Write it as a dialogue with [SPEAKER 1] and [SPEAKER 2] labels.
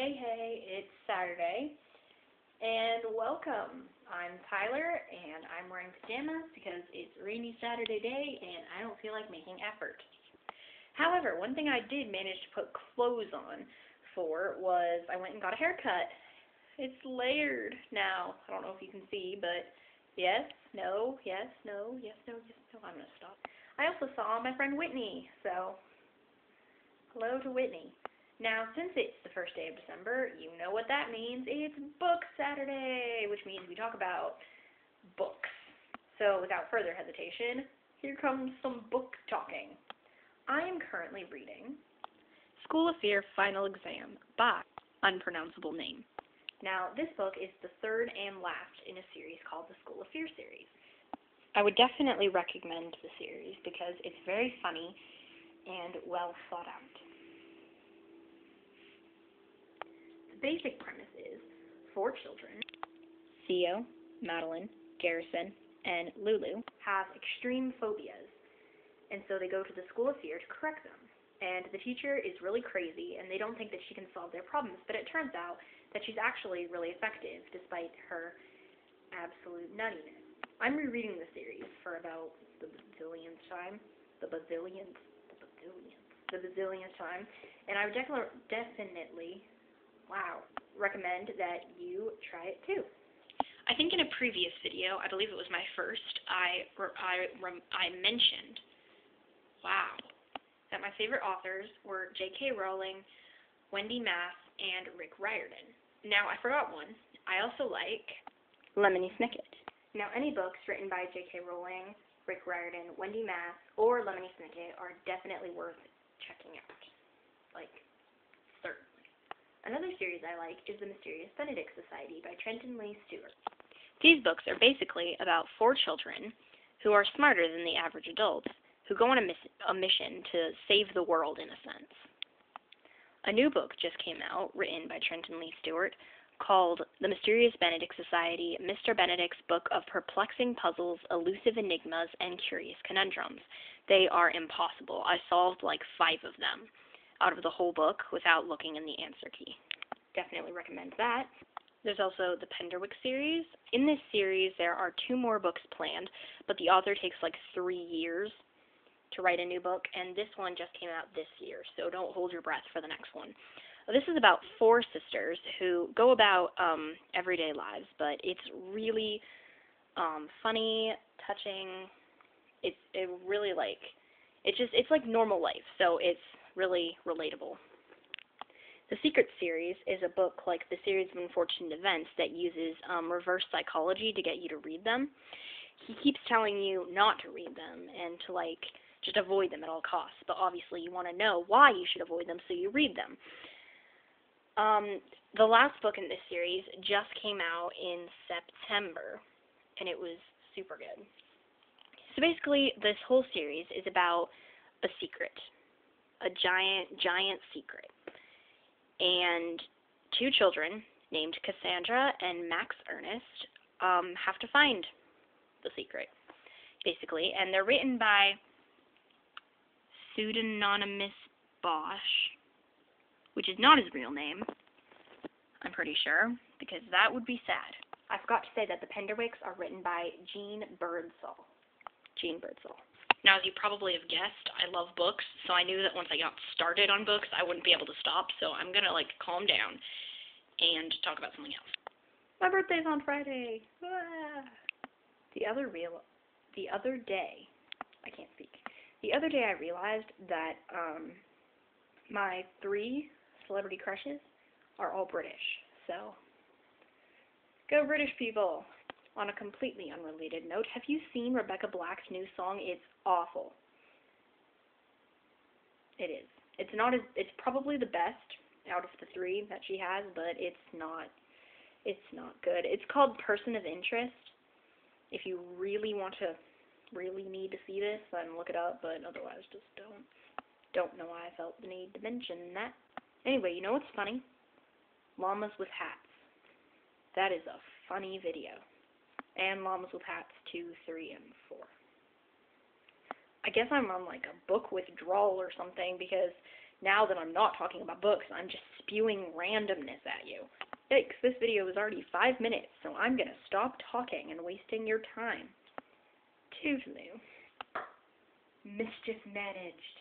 [SPEAKER 1] Hey, it's Saturday, and welcome. I'm Tyler, and I'm wearing pajamas because it's a rainy Saturday day, and I don't feel like making effort. However, one thing I did manage to put clothes on for was I went and got a haircut. It's layered now. I don't know if you can see, but yes, no, yes, no, yes, no, yes, no. I'm going to stop. I also saw my friend Whitney, so hello to Whitney. Now, since it's the first day of December, you know what that means. It's Book Saturday, which means we talk about books. So, without further hesitation, here comes some book talking. I am currently reading School of Fear Final Exam by Unpronounceable Name. Now, this book is the third and last in a series called the School of Fear series. I would definitely recommend the series because it's very funny and well thought out. The basic premise is 4 children, Theo, Madeline, Garrison, and Lulu, have extreme phobias, and so they go to the School of Fear to correct them. And the teacher is really crazy, and they don't think that she can solve their problems, but it turns out that she's actually really effective, despite her absolute nuttiness. I'm rereading the series for about the bazillionth time, and I would definitely recommend that you try it too. I think in a previous video, I believe it was my first, I mentioned, that my favorite authors were J.K. Rowling, Wendy Mass, and Rick Riordan. Now, I forgot one. I also like Lemony Snicket. Now, any books written by J.K. Rowling, Rick Riordan, Wendy Mass, or Lemony Snicket are definitely worth checking out. Certainly. Another series I like is The Mysterious Benedict Society by Trenton Lee Stewart. These books are basically about 4 children who are smarter than the average adults who go on a mission to save the world, in a sense. A new book just came out, written by Trenton Lee Stewart, called The Mysterious Benedict Society, Mr. Benedict's Book of Perplexing Puzzles, Elusive Enigmas, and Curious Conundrums. They are impossible. I solved like 5 of them out of the whole book without looking in the answer key. Definitely recommend that. There's also the Penderwick series. In this series, there are 2 more books planned, but the author takes like 3 years to write a new book, and this one just came out this year, so don't hold your breath for the next one. This is about 4 sisters who go about everyday lives, but it's really funny, touching. It's like normal life, so it's really relatable. The Secret series is a book like The Series of Unfortunate Events that uses reverse psychology to get you to read them. He keeps telling you not to read them and to just avoid them at all costs, but obviously you want to know why you should avoid them, so you read them. The last book in this series just came out in September, and it was super good. So basically, this whole series is about a secret. A giant secret. And 2 children named Cassandra and Max Ernest have to find the secret, basically. And they're written by Pseudonymous Bosch, which is not his real name, I'm pretty sure, because that would be sad. I forgot to say that the Penderwicks are written by Jean Birdsall. Now, as you probably have guessed, I love books, so I knew that once I got started on books, I wouldn't be able to stop, so I'm going to, calm down and talk about something else. My birthday's on Friday. Ah. The other day, I realized that my 3 celebrity crushes are all British, so go British people! On a completely unrelated note, have you seen Rebecca Black's new song? It's awful. It is. It's probably the best out of the 3 that she has, but it's not good. It's called Person of Interest. If you really need to see this, then look it up, but otherwise just don't. Don't know why I felt the need to mention that. Anyway, you know what's funny? Llamas with hats. That is a funny video. And Llamas with Hats 2, 3, and 4. I guess I'm on a book withdrawal or something because Now that I'm not talking about books, I'm just spewing randomness at you. Yikes, this video is already 5 minutes, so I'm gonna stop talking and wasting your time. Toodaloo. Mischief managed.